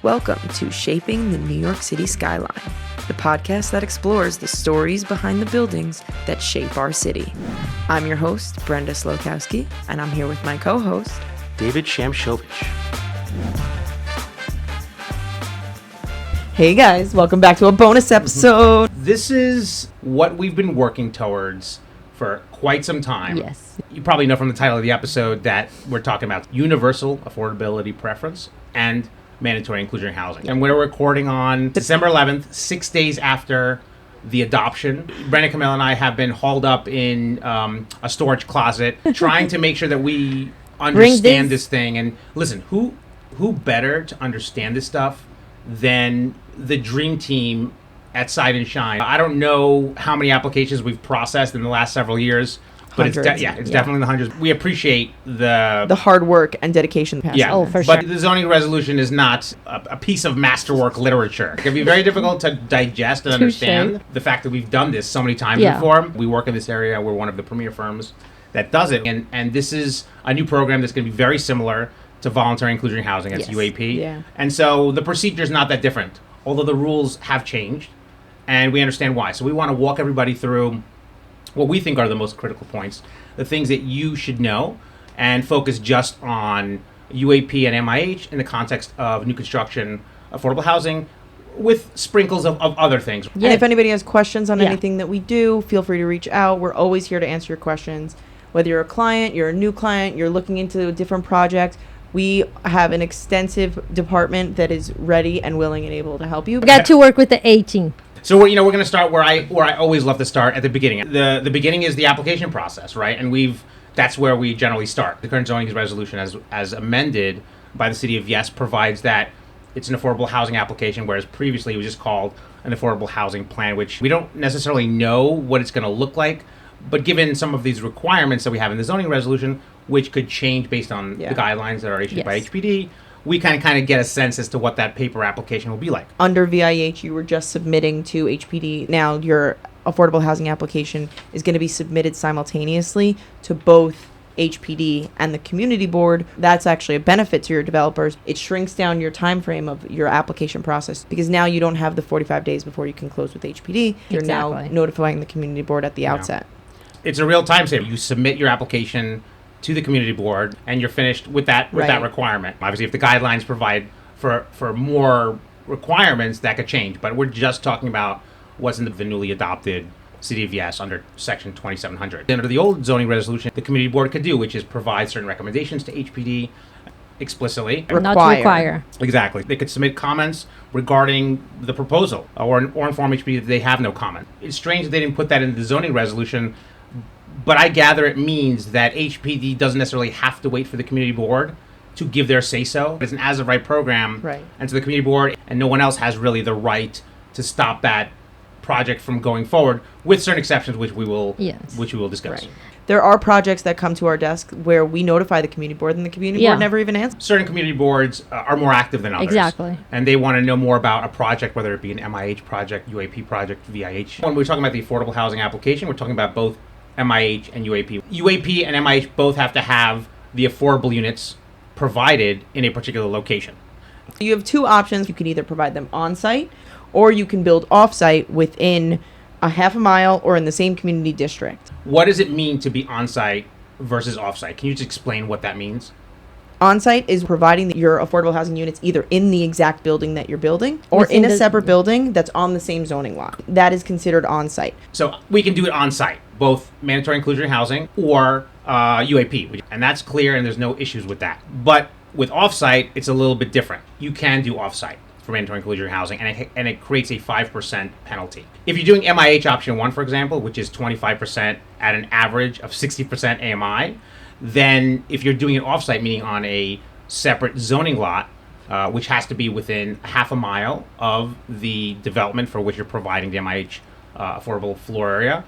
Welcome to Shaping the New York City Skyline, the podcast that explores the stories behind the buildings that shape our city. I'm your host, Brenda Slochowsky, and I'm here with my co-host, David Shamshovich. Hey guys, welcome back to a bonus episode. This is what we've been working towards for quite some time. Yes. You probably know from the title of the episode that we're talking about Universal Affordability Preference and Mandatory Inclusionary Housing. And we're recording on December 11th, 6 days after the adoption. Brenda, Camila, and I have been hauled up in a storage closet trying to make sure that we understand this thing. And listen, who better to understand this stuff than the dream team at Seiden Schein? I don't know how many applications we've processed in the last several years, but it's definitely in the hundreds. We appreciate the hard work and dedication. Yeah, Oh, for sure. But the zoning resolution is not a piece of masterwork literature. It can be very difficult to digest and understand the fact that we've done this so many times before. We work in this area. We're one of the premier firms that does it. And this is a new program that's going to be very similar to Voluntary Inclusionary Housing. That's UAP. Yeah. And so the procedure is not that different, although the rules have changed, and we understand why. So we want to walk everybody through what we think are the most critical points, the things that you should know, and focus just on UAP and MIH in the context of new construction, affordable housing, with sprinkles of other things. Yeah. And if anybody has questions on anything that we do, feel free to reach out. We're always here to answer your questions. Whether you're a client, you're a new client, you're looking into a different project, we have an extensive department that is ready and willing and able to help you. We got to work with the 18. So we're going to start where I always love to start, at the beginning. The beginning is the application process, right? And that's where we generally start. The current zoning resolution, as amended by the City of Yes, provides that it's an affordable housing application, whereas previously it was just called an affordable housing plan, which we don't necessarily know what it's going to look like. But given some of these requirements that we have in the zoning resolution, which could change based on the guidelines that are issued by HPD, we kind of get a sense as to what that paper application will be like. Under VIH, you were just submitting to HPD. Now your affordable housing application is going to be submitted simultaneously to both HPD and the community board. That's actually a benefit to your developers. It shrinks down your time frame of your application process, because now you don't have the 45 days before you can close with HPD. You're now notifying the community board at the outset. It's a real time saver. You submit your application to the community board, and you're finished with that requirement. Obviously, if the guidelines provide for more requirements, that could change. But we're just talking about what's in the newly adopted City of Yes under Section 2700. Under the old zoning resolution, the community board could do, which is provide certain recommendations to HPD explicitly. Not require. Exactly. They could submit comments regarding the proposal or inform HPD that they have no comment. It's strange that they didn't put that in the zoning resolution, but I gather it means that HPD doesn't necessarily have to wait for the community board to give their say-so. It's an as-of-right program, and so the community board and no one else has really the right to stop that project from going forward, with certain exceptions, which we will discuss. Right. There are projects that come to our desk where we notify the community board, and the community board never even answers. Certain community boards are more active than others. Exactly. And they want to know more about a project, whether it be an MIH project, UAP project, VIH. When we're talking about the affordable housing application, we're talking about both MIH and UAP. UAP and MIH both have to have the affordable units provided in a particular location. You have two options. You can either provide them on-site, or you can build off-site within a half a mile or in the same community district. What does it mean to be on-site versus off-site? Can you just explain what that means? On-site is providing your affordable housing units either in the exact building that you're building or in a separate building that's on the same zoning lot. That is considered on-site. So we can do it on-site, both Mandatory Inclusionary Housing or UAP. And that's clear, and there's no issues with that. But with off-site, it's a little bit different. You can do off-site for Mandatory Inclusionary Housing, and it creates a 5% penalty. If you're doing MIH option 1, for example, which is 25% at an average of 60% AMI, then if you're doing it off-site, meaning on a separate zoning lot, which has to be within half a mile of the development for which you're providing the MIH affordable floor area,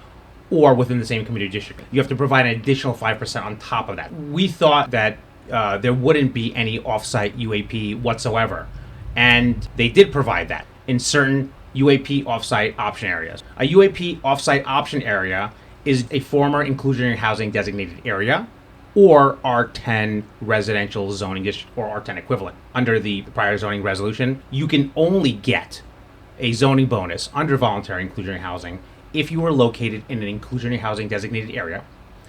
or within the same community district, you have to provide an additional 5% on top of that. We thought that there wouldn't be any off-site UAP whatsoever, and they did provide that in certain UAP off-site option areas. A UAP off-site option area is a former inclusionary housing designated area or R10 residential zoning district or R10 equivalent. Under the prior zoning resolution, you can only get a zoning bonus under voluntary inclusionary housing if you were located in an inclusionary housing designated area.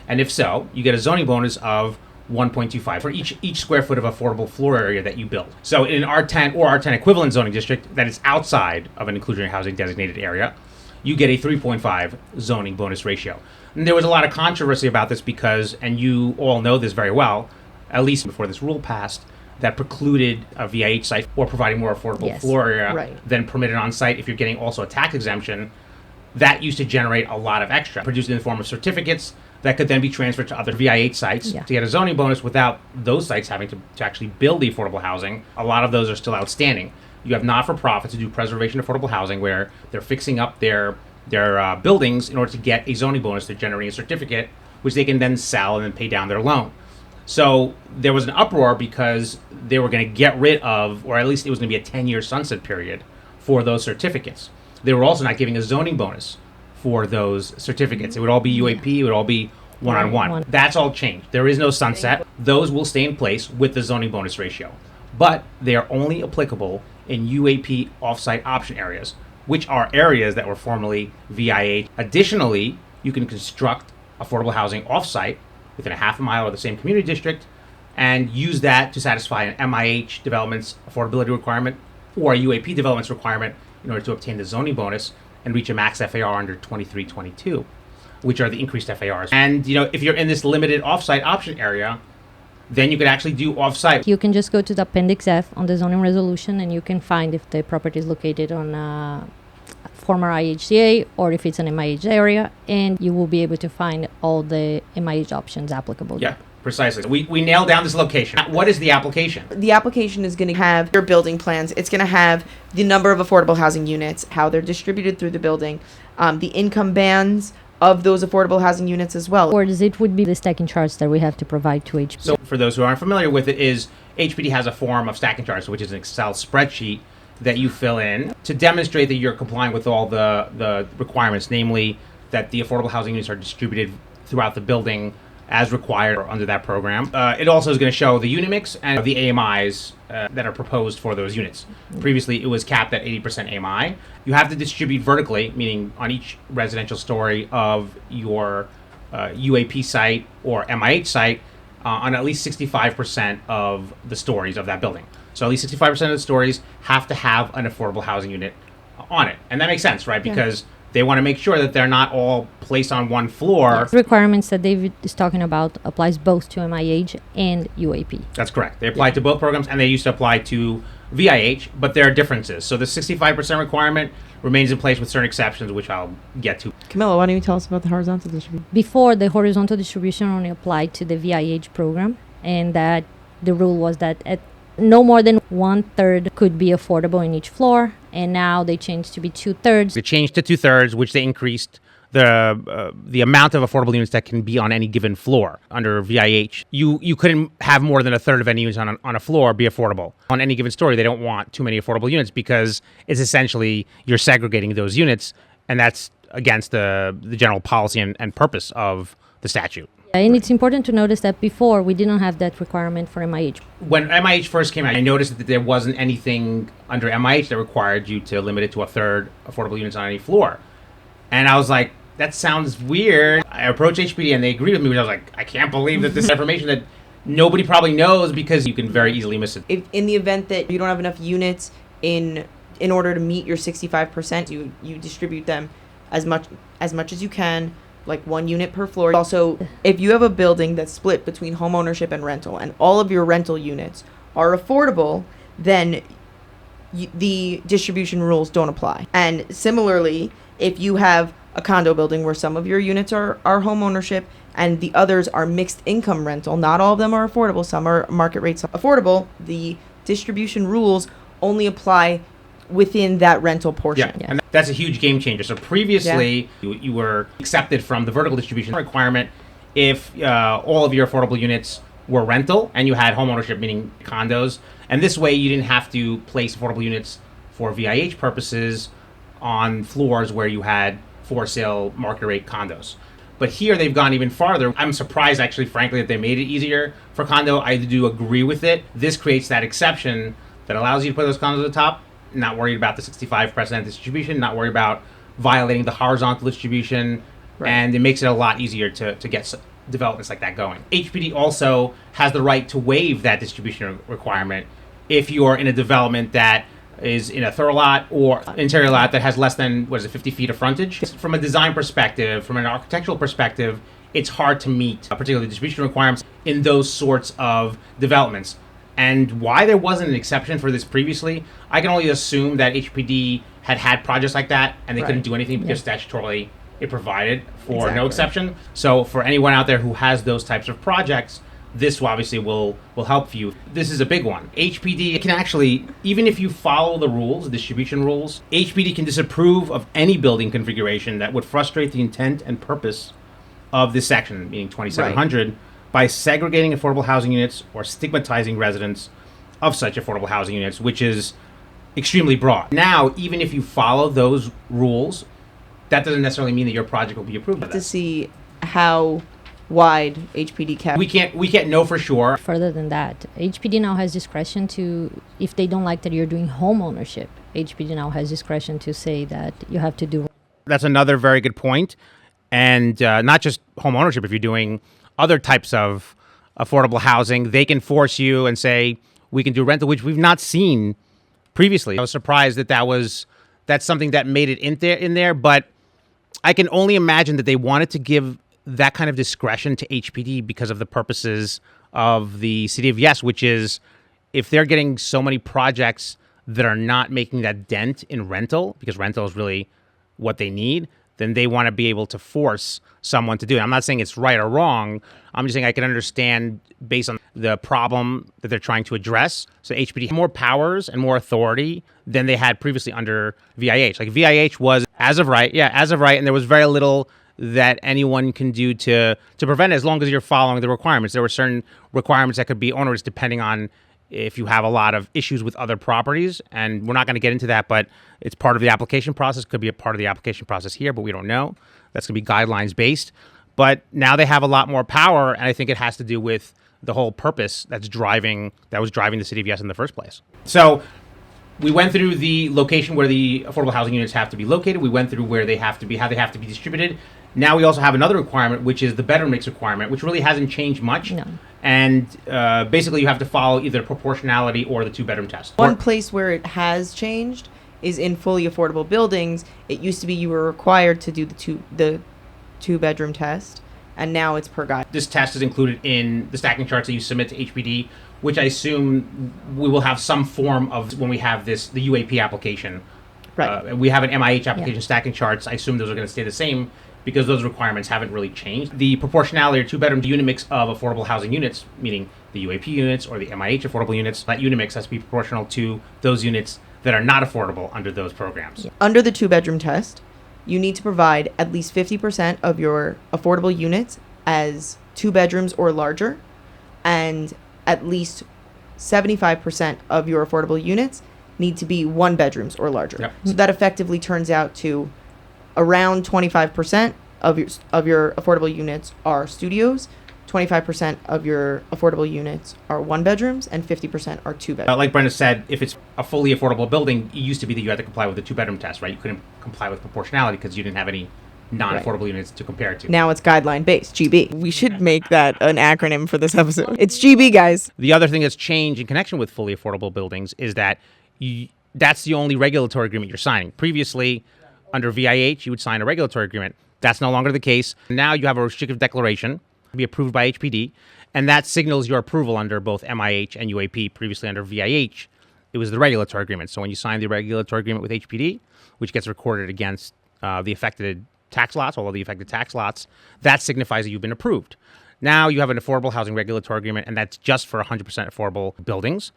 And if so, you get a zoning bonus of 1.25 for each square foot of affordable floor area that you build. So in an R10 or R10 equivalent zoning district that is outside of an inclusionary housing designated area, you get a 3.5 zoning bonus ratio. And there was a lot of controversy about this because, and you all know this very well, at least before this rule passed, that precluded a VIH site or providing more affordable floor area than permitted on site if you're getting also a tax exemption. That used to generate a lot of extra, produced in the form of certificates that could then be transferred to other VIH sites to get a zoning bonus without those sites having to actually build the affordable housing. A lot of those are still outstanding. You have not-for-profits who do preservation of affordable housing where they're fixing up their buildings in order to get a zoning bonus. They're generating a certificate, which they can then sell and then pay down their loan. So there was an uproar because they were going to get rid of, or at least it was going to be a 10-year sunset period for those certificates. They were also not giving a zoning bonus for those certificates. It would all be UAP, it would all be one-on-one. That's all changed. There is no sunset. Those will stay in place with the zoning bonus ratio. But they are only applicable in UAP offsite option areas, which are areas that were formerly VIH. Additionally, you can construct affordable housing offsite within a half a mile of the same community district and use that to satisfy an MIH development's affordability requirement or a UAP development's requirement in order to obtain the zoning bonus and reach a max FAR under 2322, which are the increased FARs. And if you're in this limited offsite option area, then you could actually do offsite. You can just go to the Appendix F on the zoning resolution and you can find if the property is located on a former IHCA or if it's an MIH area, and you will be able to find all the MIH options applicable. Yeah, precisely. We nailed down this location. What is the application? The application is going to have your building plans. It's going to have the number of affordable housing units, how they're distributed through the building, the income bands of those affordable housing units as well. Or it would be the stacking charts that we have to provide to HPD. So for those who aren't familiar with it, is HPD has a form of stacking charts, which is an Excel spreadsheet that you fill in to demonstrate that you're complying with all the requirements, namely that the affordable housing units are distributed throughout the building as required under that program. It also is going to show the unit mix and the AMIs that are proposed for those units. Previously, it was capped at 80% AMI. You have to distribute vertically, meaning on each residential story of your UAP site or MIH site on at least 65% of the stories of that building. So at least 65% of the stories have to have an affordable housing unit on it. And that makes sense, right? Because they want to make sure that they're not all placed on one floor. The requirements that David is talking about applies both to MIH and UAP. That's correct. They apply to both programs, and they used to apply to VIH, but there are differences. So the 65% requirement remains in place with certain exceptions, which I'll get to. Camila, why don't you tell us about the horizontal distribution? Before, the horizontal distribution only applied to the VIH program, and that the rule was that at no more than 1/3 could be affordable in each floor, and now they changed to be 2/3. They changed to 2/3, which they increased the amount of affordable units that can be on any given floor. Under VIH, you couldn't have more than 1/3 of any units on a floor be affordable. On any given story, they don't want too many affordable units because it's essentially you're segregating those units, and that's against the general policy and purpose of the statute. And it's important to notice that before, we didn't have that requirement for MIH. When MIH first came out, I noticed that there wasn't anything under MIH that required you to limit it to 1/3 affordable units on any floor. And I was like, that sounds weird. I approached HPD and they agreed with me, but I was like, I can't believe that this is information that nobody probably knows because you can very easily miss it. If in the event that you don't have enough units in order to meet your 65%, you distribute them as much as you can, like 1 unit per floor. Also, if you have a building that's split between home ownership and rental, and all of your rental units are affordable, then the distribution rules don't apply. And similarly, if you have a condo building where some of your units are home ownership and the others are mixed income rental, not all of them are affordable, some are market rates affordable, the distribution rules only apply within that rental portion. Yeah, and that's a huge game changer. So previously, you were accepted from the vertical distribution requirement if all of your affordable units were rental and you had home ownership, meaning condos. And this way, you didn't have to place affordable units for VIH purposes on floors where you had for sale market rate condos. But here they've gone even farther. I'm surprised, actually, frankly, that they made it easier for condo. I do agree with it. This creates that exception that allows you to put those condos at the top, not worried about the 65% distribution, not worried about violating the horizontal distribution, and it makes it a lot easier to get developments like that going. HPD also has the right to waive that distribution requirement if you're in a development that is in a thorough lot or interior lot that has less than 50 feet of frontage. From a design perspective, from an architectural perspective, it's hard to meet particularly distribution requirements in those sorts of developments. And why there wasn't an exception for this previously, I can only assume that HPD had projects like that and they couldn't do anything because statutorily it provided for no exception. So for anyone out there who has those types of projects, this obviously will help you. This is a big one. HPD can actually, even if you follow the rules, distribution rules, HPD can disapprove of any building configuration that would frustrate the intent and purpose of this section, meaning 2700, by segregating affordable housing units or stigmatizing residents of such affordable housing units, which is extremely broad. Now, even if you follow those rules, that doesn't necessarily mean that your project will be approved. To see how wide HPD cap. We can't know for sure. Further than that, HPD now has discretion to, if they don't like that you're doing home ownership, HPD now has discretion to say that you have to do. That's another very good point. And not just home ownership, if you're doing other types of affordable housing, they can force you and say, we can do rental, which we've not seen previously. I was surprised that that's something that made it in there, but I can only imagine that they wanted to give that kind of discretion to HPD because of the purposes of the City of Yes, which is if they're getting so many projects that are not making that dent in rental, because rental is really what they need, then they want to be able to force someone to do it. I'm not saying it's right or wrong. I'm just saying I can understand based on the problem that they're trying to address. So HPD has more powers and more authority than they had previously under VIH. Like VIH was as of right, and there was very little that anyone can do to prevent it as long as you're following the requirements. There were certain requirements that could be onerous depending on if you have a lot of issues with other properties, and we're not going to get into that, but it's part of the application process. Could be a part of the application process here, but we don't know. That's going to be guidelines based. But now they have a lot more power, and I think it has to do with the whole purpose that was driving the City of Yes in the first place. So we went through the location where the affordable housing units have to be located. We went through where they have to be, how they have to be distributed. Now we also have another requirement, which is the bedroom mix requirement, which really hasn't changed much. No. And basically you have to follow either proportionality or the two-bedroom test. One place where it has changed is in fully affordable buildings. It used to be you were required to do the two-bedroom test, and now it's per guide. This test is included in the stacking charts that you submit to HPD, which I assume we will have some form of when we have the UAP application. Right. We have an MIH application stacking charts. I assume those are going to stay the same because those requirements haven't really changed. The proportionality or two-bedroom unit mix of affordable housing units, meaning the UAP units or the MIH affordable units, that unit mix has to be proportional to those units that are not affordable under those programs. Yeah. Under the two-bedroom test, you need to provide at least 50% of your affordable units as two bedrooms or larger, and at least 75% of your affordable units need to be one bedrooms or larger. Yep. So that effectively turns out to around 25% of your affordable units are studios, 25% of your affordable units are one bedrooms, and 50% are two bedrooms. Like Brenda said, if it's a fully affordable building, it used to be that you had to comply with the two-bedroom test, right? You couldn't comply with proportionality because you didn't have any non-affordable units to compare it to. Now it's guideline based, GB. We should make that an acronym for this episode. It's GB, guys. The other thing that's changed in connection with fully affordable buildings is that that's the only regulatory agreement you're signing. Previously, under VIH, you would sign a regulatory agreement. That's no longer the case. Now you have a restrictive declaration to be approved by HPD, and that signals your approval under both MIH and UAP. Previously under VIH, it was the regulatory agreement. So when you sign the regulatory agreement with HPD, which gets recorded against the affected tax lots, all of the affected tax lots, that signifies that you've been approved. Now you have an affordable housing regulatory agreement, and that's just for 100% affordable buildings.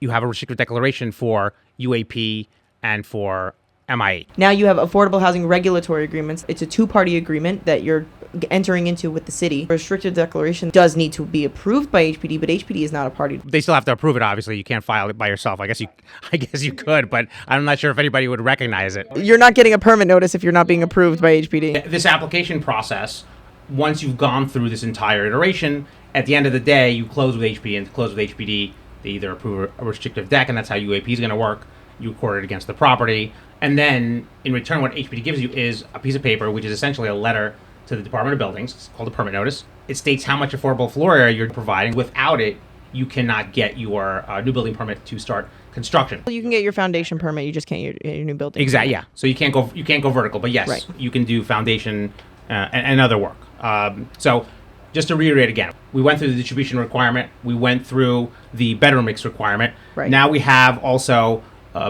You have a restrictive declaration for UAP and for MIH. Now you have affordable housing regulatory agreements. It's a two-party agreement that you're entering into with the city. Restricted declaration does need to be approved by HPD, but HPD is not a party. They still have to approve it, obviously. You can't file it by yourself. I guess you could, but I'm not sure if anybody would recognize it. You're not getting a permit notice if you're not being approved by HPD. This application process, once you've gone through this entire iteration, at the end of the day, you close with HPD, and to close with HPD, they either approve a restrictive deck, and that's how UAP is going to work. You record it against the property, and then in return, what HPD gives you is a piece of paper, which is essentially a letter to the Department of Buildings. It's called a permit notice. It states how much affordable floor area you're providing. Without it, you cannot get your new building permit to start construction. You can get your foundation permit, you just can't get your new building. Exactly. Yeah. So you can't go vertical, but yes, Right. you can do foundation and other work. So just to reiterate again, we went through the distribution requirement. We went through the bedroom mix requirement. Right. Now we have also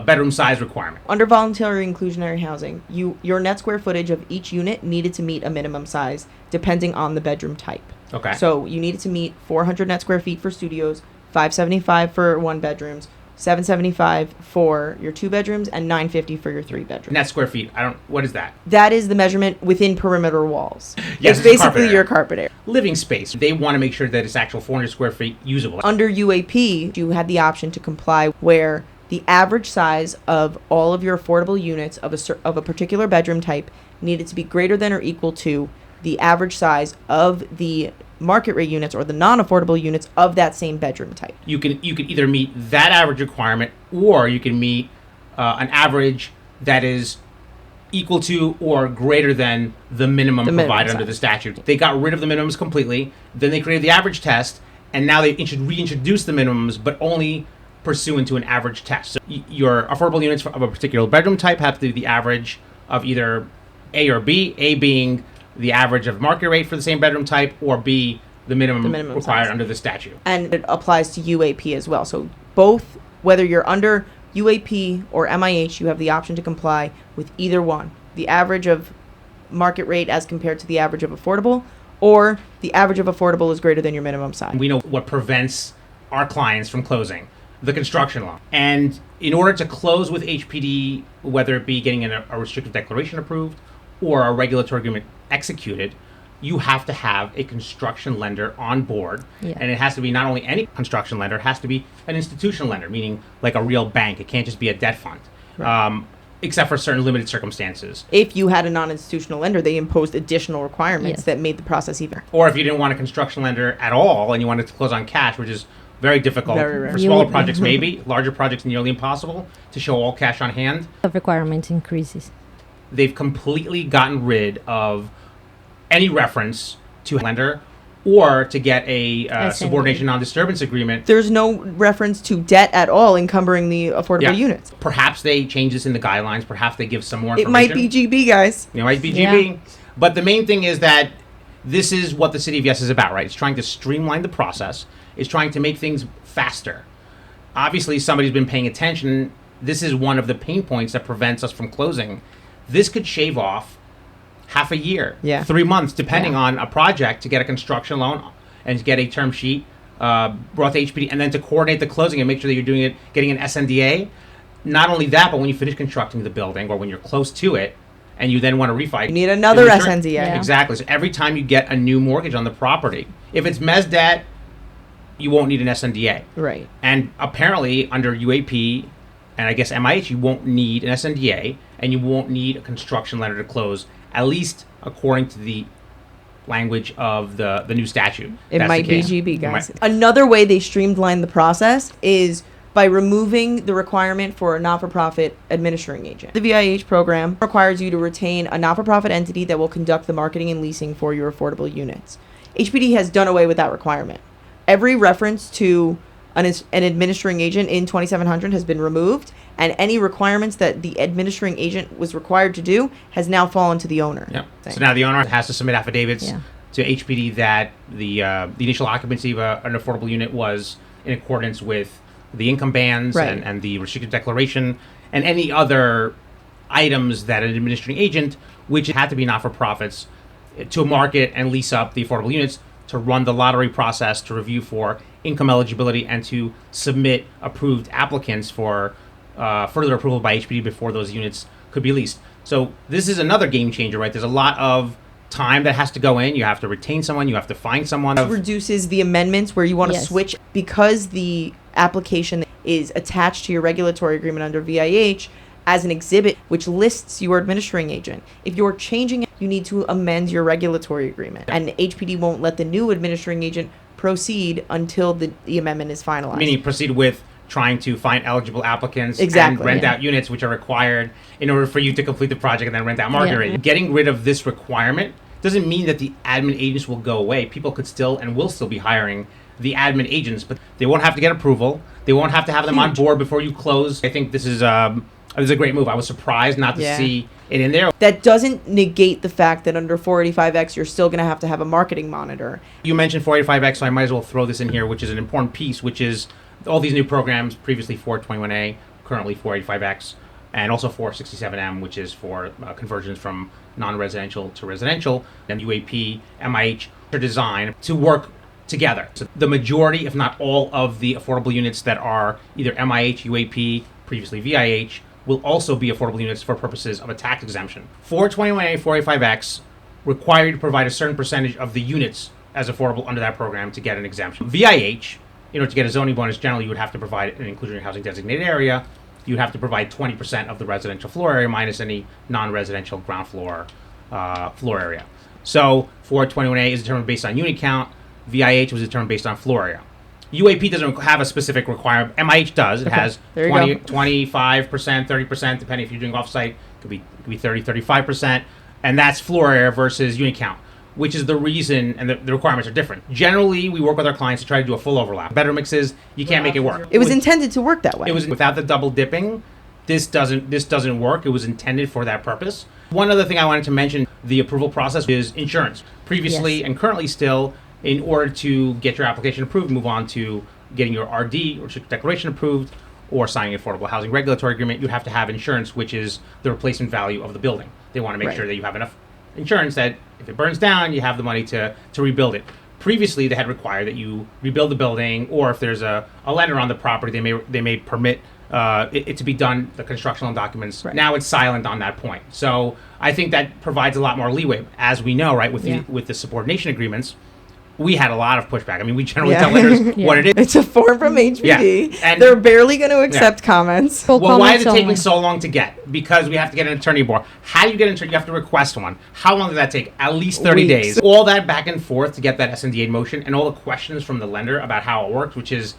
bedroom size requirement. Under voluntary inclusionary housing, your net square footage of each unit needed to meet a minimum size depending on the bedroom type. Okay. So you needed to meet 400 net square feet for studios, 575 for one bedrooms, 775 for your two bedrooms, and 950 for your three bedrooms. Net square feet. What is that? That is the measurement within perimeter walls. Yes, it's it's basically carpet area. your carpet area. Living space. They want to make sure that it's actual 400 square feet usable. Under UAP, you had the option to comply where the average size of all of your affordable units of a particular bedroom type needed to be greater than or equal to the average size of the market rate units or the non-affordable units of that same bedroom type. You can either meet that average requirement, or you can meet an average that is equal to or greater than the minimum provided under the statute. They got rid of the minimums completely. Then they created the average test, and now they reintroduce the minimums, but only pursuant to an average test. So your affordable units of a particular bedroom type have to be the average of either A or B, A being the average of market rate for the same bedroom type, or B, the minimum required size under the statute. And it applies to UAP as well. So both, whether you're under UAP or MIH, you have the option to comply with either one. The average of market rate as compared to the average of affordable, or the average of affordable is greater than your minimum size. We know what prevents our clients from closing: the construction loan. And in order to close with HPD, whether it be getting a restrictive declaration approved or a regulatory agreement executed, you have to have a construction lender on board. Yeah. And it has to be not only any construction lender, it has to be an institutional lender, meaning like a real bank. It can't just be a debt fund, except for certain limited circumstances. If you had a non-institutional lender, they imposed additional requirements Yes. that made the process even. Or if you didn't want a construction lender at all and you wanted to close on cash, which is very difficult. Very rare. For smaller projects, maybe. Larger projects, nearly impossible to show all cash on hand. The requirement increases. They've completely gotten rid of any reference to a lender or to get a subordination non-disturbance agreement. There's no reference to debt at all encumbering the affordable units. Perhaps they change this in the guidelines. Perhaps they give some more It information. might be GB, guys. It might be GB. But the main thing is that this is what the City of Yes is about, right? It's trying to streamline the process. It's trying to make things faster. Obviously, somebody's been paying attention. This is one of the pain points that prevents us from closing. This could shave off half a year, 3 months, depending on a project, to get a construction loan and to get a term sheet brought to HPD, and then to coordinate the closing and make sure that you're doing it, getting an SNDA. Not only that, but when you finish constructing the building or when you're close to it and you then want to refi, You need another there's SNDA. Yeah. Exactly. So every time you get a new mortgage on the property, if it's mezz debt, you won't need an SNDA. Right. And apparently under UAP and I guess MIH, you won't need an SNDA and you won't need a construction lender to close, at least according to the language of the new statute. It That's might the be case. GB, It guys. might- Another way they streamlined the process is by removing the requirement for a not-for-profit administering agent. The VIH program requires you to retain a not-for-profit entity that will conduct the marketing and leasing for your affordable units. HPD has done away with that requirement. Every reference to an administering agent in 2700 has been removed, and any requirements that the administering agent was required to do has now fallen to the owner. Yep. So now the owner has to submit affidavits Yeah. to HPD that the initial occupancy of an affordable unit was in accordance with the income bands Right. and the restricted declaration and any other items that an administering agent, which had to be not-for-profits, to market and lease up the affordable units, to run the lottery process, to review for income eligibility, and to submit approved applicants for further approval by HPD before those units could be leased. So this is another game changer, right? There's a lot of time that has to go in. You have to retain someone. You have to find someone. It reduces the amendments where you want to Yes. switch because the application is attached to your regulatory agreement under VIH as an exhibit, which lists your administering agent. If you're changing it, you need to amend your regulatory agreement. And HPD won't let the new administering agent proceed until the amendment is finalized. Meaning proceed with trying to find eligible applicants Exactly, and rent yeah. out units, which are required in order for you to complete the project and then rent out market Yeah. rate. Getting rid of this requirement doesn't mean that the admin agents will go away. People could still and will still be hiring the admin agents, but they won't have to get approval. They won't have to have them on Huge. board before you close. I think this is a great move. I was surprised not to Yeah. see it in there. That doesn't negate the fact that under 485X, you're still going to have a marketing monitor. You mentioned 485X, so I might as well throw this in here, which is an important piece, which is all these new programs, previously 421A, currently 485X, and also 467M, which is for conversions from non-residential to residential, and UAP, MIH, are designed to work together. So the majority, if not all, of the affordable units that are either MIH, UAP, previously VIH, will also be affordable units for purposes of a tax exemption. 421A, 485X require you to provide a certain percentage of the units as affordable under that program to get an exemption. VIH, in order to get a zoning bonus, generally you would have to provide an inclusionary housing designated area. You'd have to provide 20% of the residential floor area minus any non-residential ground floor floor area. So 421A is determined based on unit count. VIH was determined based on floor area. UAP doesn't have a specific requirement. MIH does. It has there you 20, go. 25%, 30%, depending if you're doing offsite. It could be 30, 35%. And that's floor area versus unit count, which is the reason, and the requirements are different. Generally, we work with our clients to try to do a full overlap. Better mixes, you can't make it work. It was intended to work that way. It was without the double dipping. This doesn't work. It was intended for that purpose. One other thing I wanted to mention, the approval process is insurance. Previously Yes. and currently still, in order to get your application approved, move on to getting your RD or restricted declaration approved or signing an affordable housing regulatory agreement, you have to have insurance, which is the replacement value of the building. They want to make Right. sure that you have enough insurance that if it burns down, you have the money to rebuild it. Previously, they had required that you rebuild the building, or if there's a lender on the property, they may permit it to be done, the constructional documents. Right. Now it's silent on that point. So I think that provides a lot more leeway. As we know, right, with Yeah. with the subordination agreements, we had a lot of pushback. I mean, we generally Yeah. tell lenders Yeah. what it is. It's a form from HPD. Yeah, and- They're barely going to accept comments. Full Well, why is comments it taking only. so long to get? Because we have to get an attorney board. How do you get an attorney? You have to request one. How long does that take? At least 30 Weeks. days. All that back and forth to get that SNDA in motion, and all the questions from the lender about how it works, which is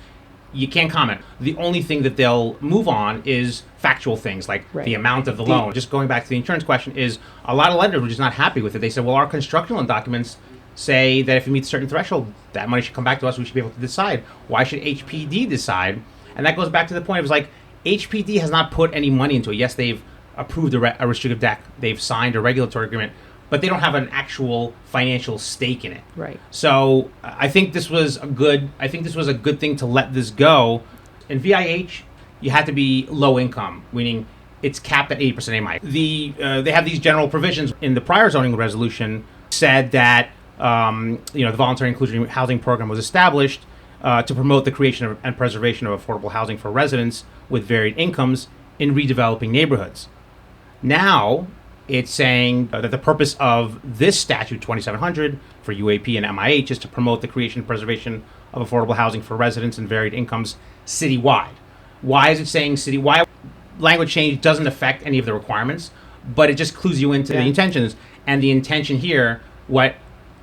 you can't comment. The only thing that they'll move on is factual things like Right. the amount of the loan. Just going back to the insurance question, is a lot of lenders were just not happy with it. They said, well, our construction loan documents say that if it meets a certain threshold, that money should come back to us. We should be able to decide. Why should HPD decide? And that goes back to the point. It was like HPD has not put any money into it. Yes, they've approved a restrictive deck. They've signed a regulatory agreement, but they don't have an actual financial stake in it. Right. So I think this was a good. I think this was a good thing to let this go. In VIH, you had to be low income, meaning it's capped at 80% AMI. They have these general provisions in the prior zoning resolution said that the Voluntary Inclusionary Housing Program was established to promote the creation and preservation of affordable housing for residents with varied incomes in redeveloping neighborhoods. Now, it's saying that the purpose of this statute 2700 for UAP and MIH is to promote the creation and preservation of affordable housing for residents in varied incomes citywide. Why is it saying citywide? Language change doesn't affect any of the requirements, but it just clues you into the Yeah. intentions. And the intention here, what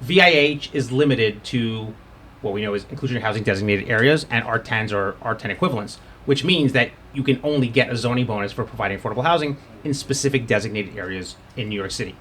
VIH is limited to what we know is inclusionary housing designated areas and R10s or R10 equivalents, which means that you can only get a zoning bonus for providing affordable housing in specific designated areas in New York City.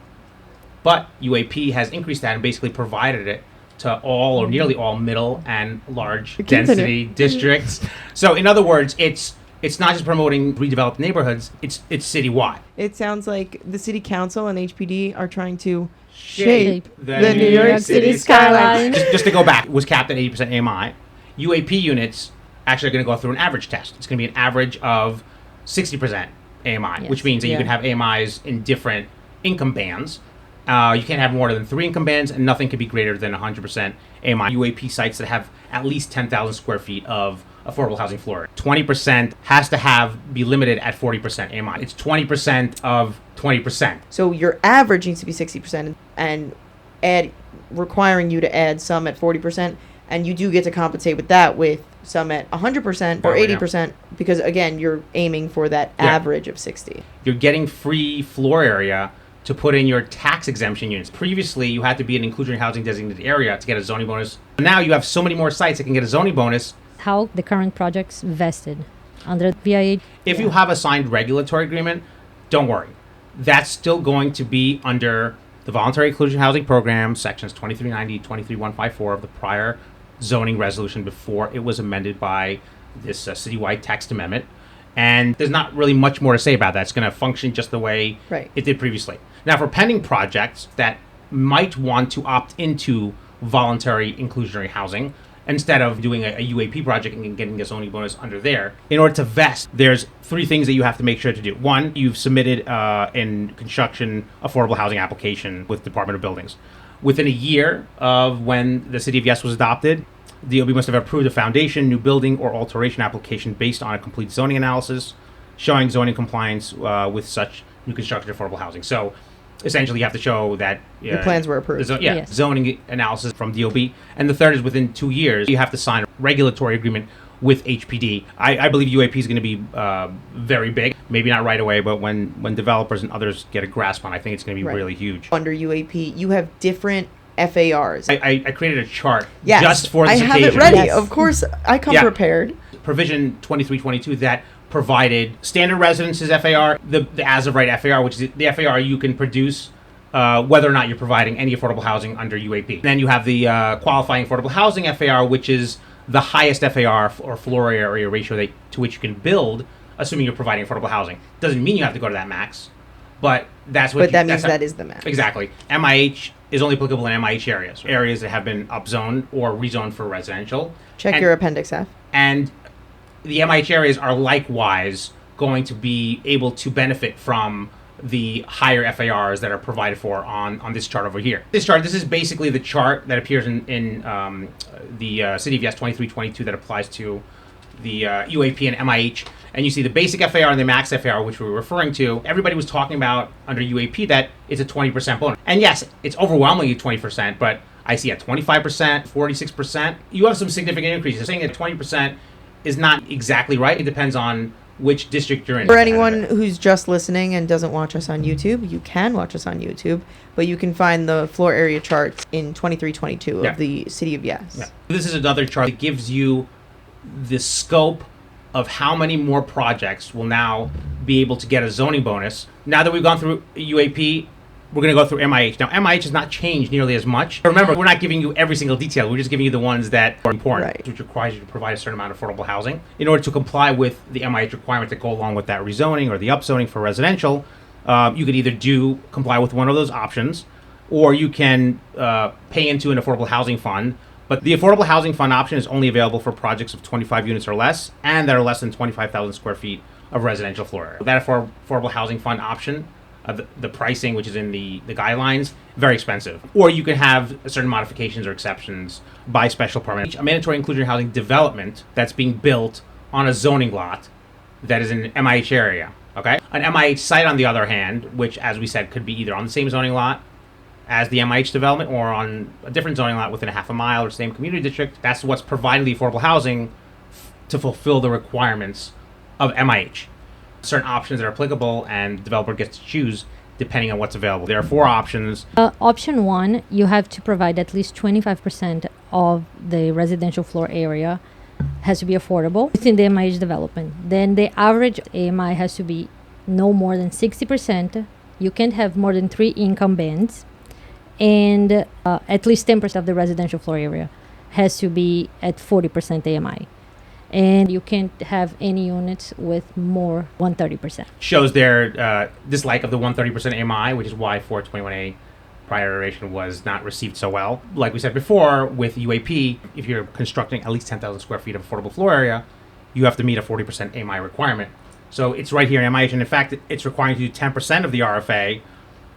But UAP has increased that and basically provided it to all or nearly all middle and large Continue. density districts. So in other words, it's not just promoting redeveloped neighborhoods, it's citywide. It sounds like the city council and HPD are trying to Shape shape the New York City skyline. Just to go back, it was capped at 80% AMI. UAP units actually are going to go through an average test. It's going to be an average of 60% AMI, which Yes. means that you Yeah. can have AMIs in different income bands. You can't have more than 3 income bands, and nothing can be greater than 100% AMI. UAP sites that have at least 10,000 square feet of affordable housing floor. 20% has to be limited at 40% AMI. It's 20% of 20%. So your average needs to be 60%, and requiring you to add some at 40%, and you do get to compensate with that with some at 100% or 80%, because again, you're aiming for that average of 60. You're getting free floor area to put in your tax exemption units. Previously, you had to be an inclusionary housing designated area to get a zoning bonus. Now you have so many more sites that can get a zoning bonus. How the current projects vested under VIH? If you have a signed regulatory agreement, don't worry. That's still going to be under the Voluntary Inclusionary Housing Program, sections 2390, 23154 of the prior zoning resolution before it was amended by this citywide text amendment. And there's not really much more to say about that. It's going to function just the way it did previously. Now, for pending projects that might want to opt into voluntary inclusionary housing, instead of doing a UAP project and getting a zoning bonus under there, in order to vest, there's 3 things that you have to make sure to do. 1, you've submitted in construction affordable housing application with Department of Buildings. Within a year of when the City of Yes was adopted, DOB must have approved a foundation, new building, or alteration application based on a complete zoning analysis showing zoning compliance with such new construction affordable housing. So essentially you have to show that the plans were approved. Zoning analysis from DOB. And the third is within 2 years, you have to sign a regulatory agreement with HPD. I believe UAP is going to be very big. Maybe not right away, but when developers and others get a grasp on it, I think it's going to be really huge. Under UAP, you have different FARs. I created a chart just for this occasion. I have it ready. Of course, I come prepared. Provision 2322 that provided standard residences FAR, the as of right FAR, which is the FAR you can produce whether or not you're providing any affordable housing under UAP. Then you have the qualifying affordable housing FAR, which is the highest FAR or floor area ratio to which you can build, assuming you're providing affordable housing. Doesn't mean you have to go to that max, but that's what. But that means that is the max. Exactly. MIH is only applicable in MIH areas that have been upzoned or rezoned for residential. Check your Appendix F. And the MIH areas are likewise going to be able to benefit from the higher FARs that are provided for on this chart over here. This is basically the chart that appears in the City of Yes 2322 that applies to the UAP and MIH. And you see the basic FAR and the max FAR, which we were referring to. Everybody was talking about under UAP that it's a 20% bonus. And yes, it's overwhelmingly 20%, but I see at 25%, 46%, you have some significant increases. Saying that 20% is not exactly right. It depends on which district you're in. For anyone who's just listening and doesn't watch us on YouTube, you can watch us on YouTube, but you can find the floor area charts in 2322 of the City of Yes. Yeah. This is another chart that gives you the scope of how many more projects will now be able to get a zoning bonus. Now that we've gone through UAP, we're going to go through MIH. Now, MIH has not changed nearly as much. Remember, we're not giving you every single detail. We're just giving you the ones that are important, which requires you to provide a certain amount of affordable housing. In order to comply with the MIH requirement to go along with that rezoning or the upzoning for residential, you could either comply with one of those options, or you can pay into an affordable housing fund. But the affordable housing fund option is only available for projects of 25 units or less and that are less than 25,000 square feet of residential floor area. That affordable housing fund option, the pricing, which is in the guidelines, very expensive. Or you can have certain modifications or exceptions by special permit. A mandatory inclusionary housing development that's being built on a zoning lot that is in an MIH area. Okay? An MIH site, on the other hand, which, as we said, could be either on the same zoning lot as the MIH development or on a different zoning lot within a half a mile or same community district. That's what's providing the affordable housing to fulfill the requirements of MIH. Certain options that are applicable, and the developer gets to choose depending on what's available. There are 4 options. Option 1, you have to provide at least 25% of the residential floor area has to be affordable within the MIH development. Then the average AMI has to be no more than 60%. You can't have more than 3 income bands. And at least 10% of the residential floor area has to be at 40% AMI. And you can't have any units with more 130%. Shows their dislike of the 130% AMI, which is why 421A prior iteration was not received so well. Like we said before, with UAP, if you're constructing at least 10,000 square feet of affordable floor area, you have to meet a 40% AMI requirement. So it's right here in MIH, and in fact, it's requiring you to do 10% of the RFA,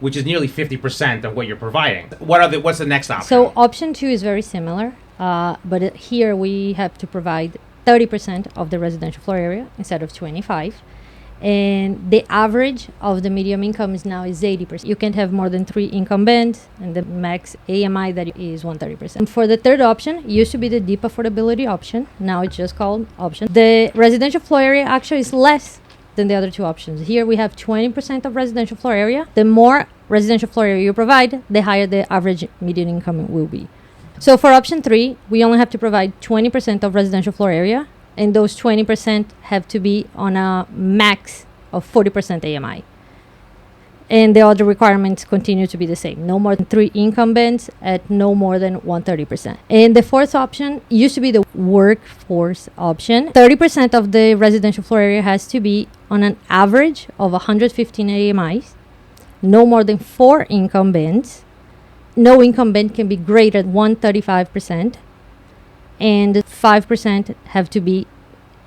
which is nearly 50% of what you're providing. What's the next option? So option 2 is very similar, but here we have to provide 30% of the residential floor area instead of 25, And the average of the medium income is now is 80%. You can't have more than 3 income bands, and the max AMI that is 130%. And for the third option, it used to be the deep affordability option. Now it's just called option. The residential floor area actually is less than the other two options. Here we have 20% of residential floor area. The more residential floor area you provide, the higher the average median income will be. So for option 3, we only have to provide 20% of residential floor area, and those 20% have to be on a max of 40% AMI. And the other requirements continue to be the same. No more than 3 income bands at no more than 130%. And the fourth option used to be the workforce option. 30% of the residential floor area has to be on an average of 115 AMIs, no more than 4 income bands. No income band can be greater than 135%, and 5% have to be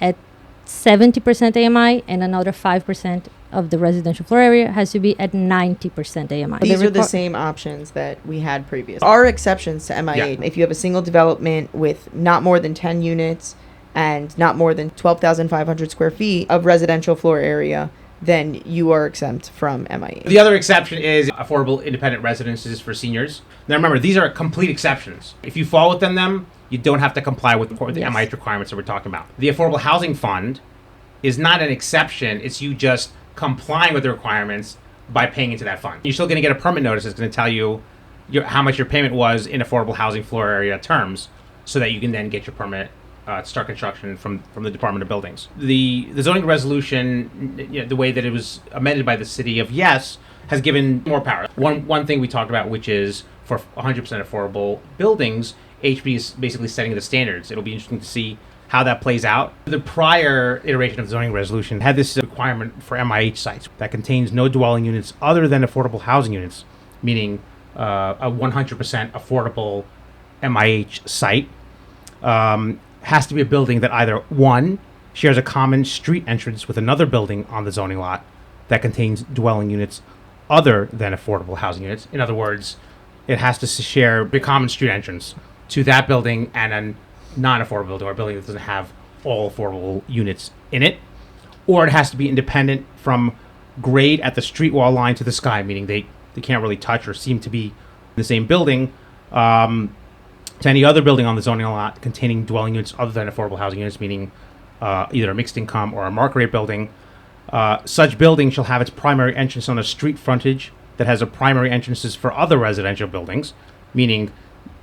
at 70% AMI, and another 5% of the residential floor area has to be at 90% AMI. These are the same options that we had previously. Are exceptions to MIH. If you have a single development with not more than 10 units and not more than 12,500 square feet of residential floor area, then you are exempt from MIH. The other exception is affordable independent residences for seniors. Now remember, these are complete exceptions. If you fall within them, you don't have to comply with the MIH requirements that we're talking about. The Affordable Housing Fund is not an exception. It's you just complying with the requirements by paying into that fund. You're still going to get a permit notice that's going to tell you how much your payment was in affordable housing floor area terms, so that you can then get your permit to start construction from the Department of Buildings. The zoning resolution, the way that it was amended by the city of Yes, has given more power. One thing we talked about, which is for 100% affordable buildings, HB is basically setting the standards. It'll be interesting to see how that plays out. The prior iteration of the zoning resolution had this requirement for MIH sites that contains no dwelling units other than affordable housing units, meaning a 100% affordable MIH site. Has to be a building that either, 1, shares a common street entrance with another building on the zoning lot that contains dwelling units other than affordable housing units. In other words, it has to share the common street entrance to that building and a non-affordable building, or a building that doesn't have all affordable units in it. Or it has to be independent from grade at the street wall line to the sky, meaning they can't really touch or seem to be in the same building. To any other building on the zoning lot containing dwelling units other than affordable housing units, meaning either a mixed income or a market rate building. Such building shall have its primary entrance on a street frontage that has a primary entrances for other residential buildings, meaning,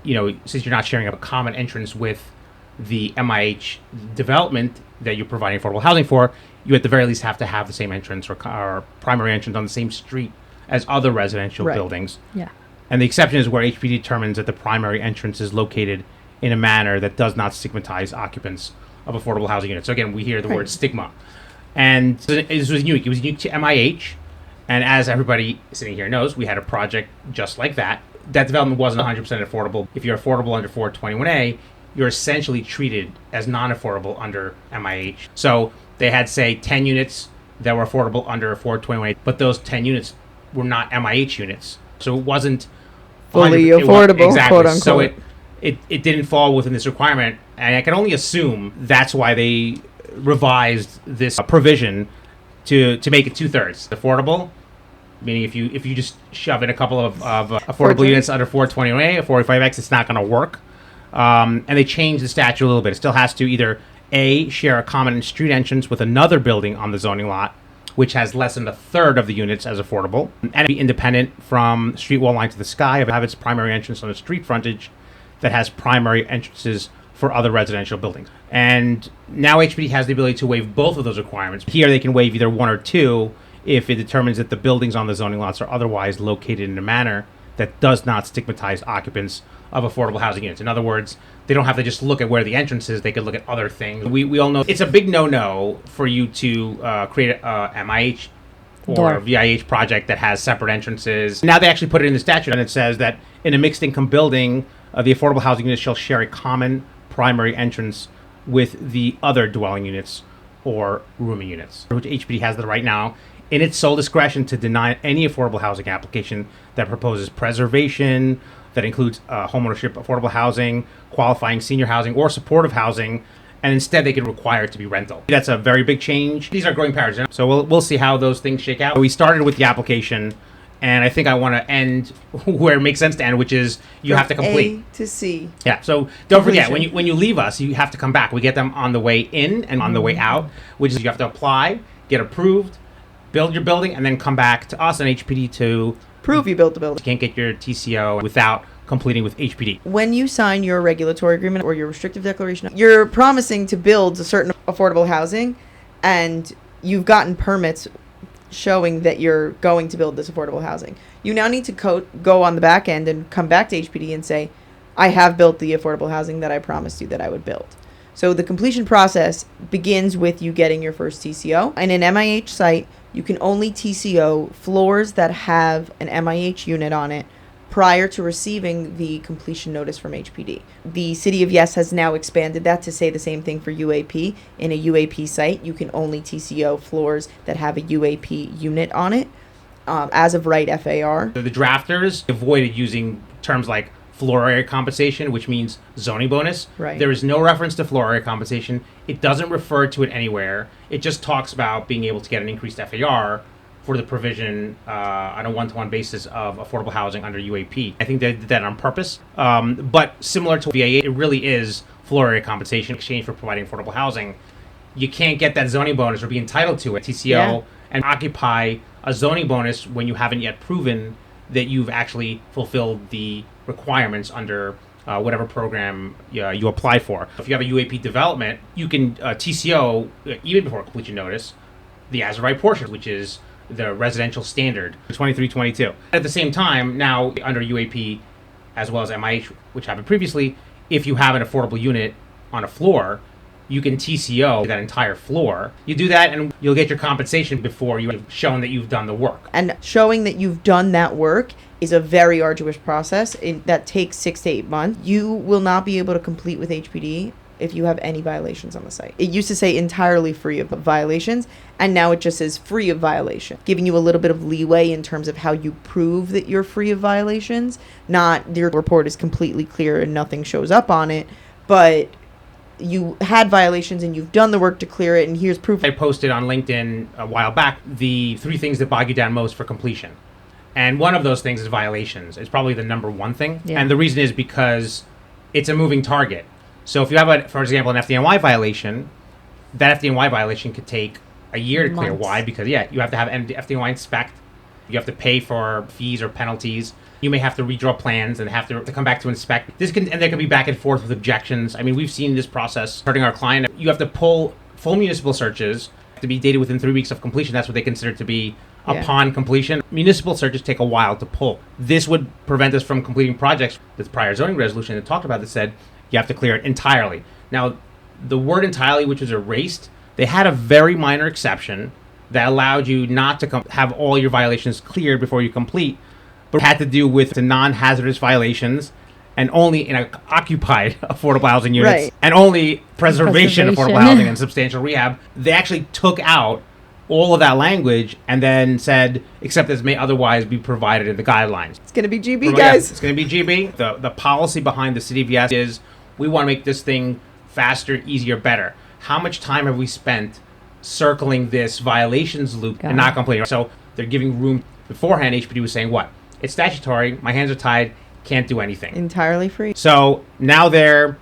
since you're not sharing a common entrance with the MIH development that you're providing affordable housing for, you at the very least have to have the same entrance or primary entrance on the same street as other residential buildings. Yeah. And the exception is where HPD determines that the primary entrance is located in a manner that does not stigmatize occupants of affordable housing units. So again, we hear the word stigma. And this was unique. It was unique to MIH. And as everybody sitting here knows, we had a project just like that. That development wasn't 100% affordable. If you're affordable under 421A, you're essentially treated as non-affordable under MIH. So they had, say, 10 units that were affordable under 421A, but those 10 units were not MIH units. So it wasn't fully affordable, exactly. quote unquote. So it didn't fall within this requirement, and I can only assume that's why they revised this provision to make it 2/3 affordable, meaning if you just shove in a couple of affordable units under 420A or 45X, it's not going to work. And they changed the statute a little bit. It still has to either A, share a common street entrance with another building on the zoning lot, which has less than a third of the units as affordable, and be independent from street wall line to the sky, have its primary entrance on a street frontage that has primary entrances for other residential buildings. And now HPD has the ability to waive both of those requirements. Here they can waive either 1 or 2 if it determines that the buildings on the zoning lots are otherwise located in a manner that does not stigmatize occupants of affordable housing units. In other words, they don't have to just look at where the entrance is. They could look at other things. We all know it's a big no-no for you to create a MIH or VIH project that has separate entrances. Now they actually put it in the statute, and it says that in a mixed income building, the affordable housing unit shall share a common primary entrance with the other dwelling units or rooming units, which HPD has the right now in its sole discretion to deny any affordable housing application that proposes preservation, that includes homeownership, affordable housing, qualifying senior housing, or supportive housing, and instead they could require it to be rental. That's a very big change. These are growing patterns, so we'll see how those things shake out. We started with the application, and I think I want to end where it makes sense to end, which is you have to complete. A to C. Yeah, so don't forget, when you leave us, you have to come back. We get them on the way in and on the way out, which is you have to apply, get approved, build your building, and then come back to us and HPD to prove you built the building. You can't get your TCO without completing with HPD. When you sign your regulatory agreement or your restrictive declaration, you're promising to build a certain affordable housing, and you've gotten permits showing that you're going to build this affordable housing. You now need to go on the back end and come back to HPD and say, I have built the affordable housing that I promised you that I would build. So the completion process begins with you getting your first TCO. In an MIH site, you can only TCO floors that have an MIH unit on it prior to receiving the completion notice from HPD. The City of Yes has now expanded that to say the same thing for UAP. In a UAP site, you can only TCO floors that have a UAP unit on it, as of right FAR. The drafters avoided using terms like floor area compensation, which means zoning bonus. Right. There is no reference to floor area compensation. It doesn't refer to it anywhere. It just talks about being able to get an increased FAR for the provision on a one-to-one basis of affordable housing under UAP. I think they did that on purpose. But similar to VA, it really is floor area compensation in exchange for providing affordable housing. You can't get that zoning bonus or be entitled to a TCO and occupy a zoning bonus when you haven't yet proven that you've actually fulfilled the requirements under whatever program you apply for. If you have a UAP development, you can TCO, even before completion notice, the as-of-right portion, which is the residential standard, 2322. At the same time, now under UAP, as well as MIH, which happened previously, if you have an affordable unit on a floor, you can TCO that entire floor. You do that and you'll get your compensation before you have shown that you've done the work. And showing that you've done that work is a very arduous process that takes 6 to 8 months. You will not be able to complete with HPD if you have any violations on the site. It used to say entirely free of violations, and now it just says free of violation, giving you a little bit of leeway in terms of how you prove that you're free of violations. Not your report is completely clear and nothing shows up on it, but you had violations and you've done the work to clear it, and here's proof. I posted on LinkedIn a while back the 3 things that bog you down most for completion. And one of those things is violations. It's probably the number one thing. Yeah. And the reason is because it's a moving target. So if you have, for example, an FDNY violation, that FDNY violation could take a year to clear. Why? Because, you have to have FDNY inspect. You have to pay for fees or penalties. You may have to redraw plans and have to come back to inspect. And there can be back and forth with objections. I mean, we've seen this process hurting our client. You have to pull full municipal searches to be dated within 3 weeks of completion. That's what they consider to be upon completion. Municipal searches take a while to pull. This would prevent us from completing projects. This prior zoning resolution that talked about that said you have to clear it entirely. Now, the word entirely, which was erased, they had a very minor exception that allowed you not to have all your violations cleared before you complete, but had to do with the non-hazardous violations and only in occupied affordable housing units, and only preservation affordable housing and substantial rehab. They actually took out all of that language and then said, except as may otherwise be provided in the guidelines. It's going to be GB, guys. It's going to be GB. The policy behind the City of Yes is we want to make this thing faster, easier, better. How much time have we spent circling this violations loop and not completing? So they're giving room. Beforehand, HPD was saying, what? It's statutory. My hands are tied. Can't do anything. Entirely free. So now they're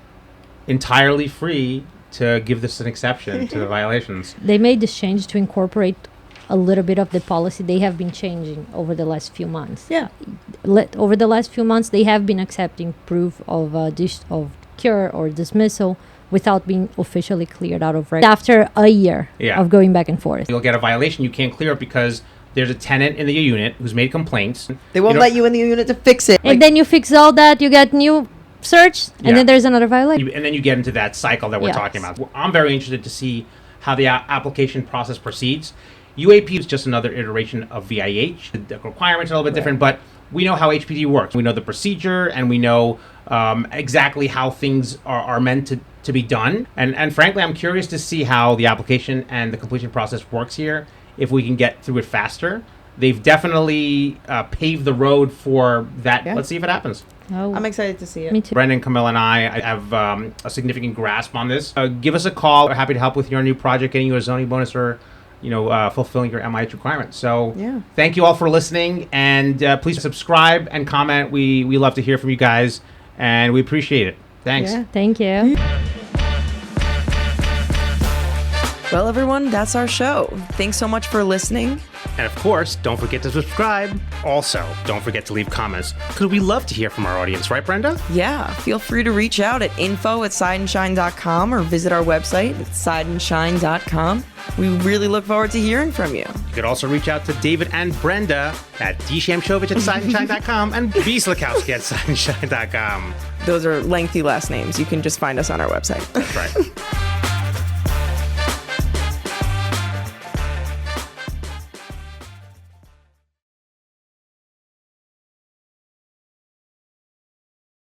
entirely free to give this an exception to the violations. They made this change to incorporate a little bit of the policy they have been changing over the last few months. Yeah. Over the last few months, they have been accepting proof of of cure or dismissal without being officially cleared out of record after a year of going back and forth. You'll get a violation. You can't clear it because there's a tenant in the unit who's made complaints. They won't let you in the unit to fix it. And then you fix all that, you get new search, and then there's another violation. And then you get into that cycle that we're talking about. I'm very interested to see how the application process proceeds. UAP is just another iteration of VIH. The requirements are a little bit different, but we know how HPD works. We know the procedure, and we know exactly how things are meant to be done. And frankly, I'm curious to see how the application and the completion process works here, if we can get through it faster. They've definitely paved the road for that. Yeah. Let's see if it happens. Oh, I'm excited to see it. me too. Brendan, Camila, and I have a significant grasp on this. Give us a call. We're happy to help with your new project, getting you a zoning bonus or, fulfilling your MIH requirements. So thank you all for listening, and please subscribe and comment. We love to hear from you guys, and we appreciate it. Thanks. Yeah. Thank you. Well, everyone, that's our show. Thanks so much for listening. And of course, don't forget to subscribe. Also, don't forget to leave comments, because we love to hear from our audience, right, Brenda? Yeah, feel free to reach out at info@seidenschein.com or visit our website at seidenschein.com. We really look forward to hearing from you. You could also reach out to David and Brenda at Shamshovich@seidenschein.com and B. Slochowsky at Seidenschein.com. Those are lengthy last names. You can just find us on our website. That's right.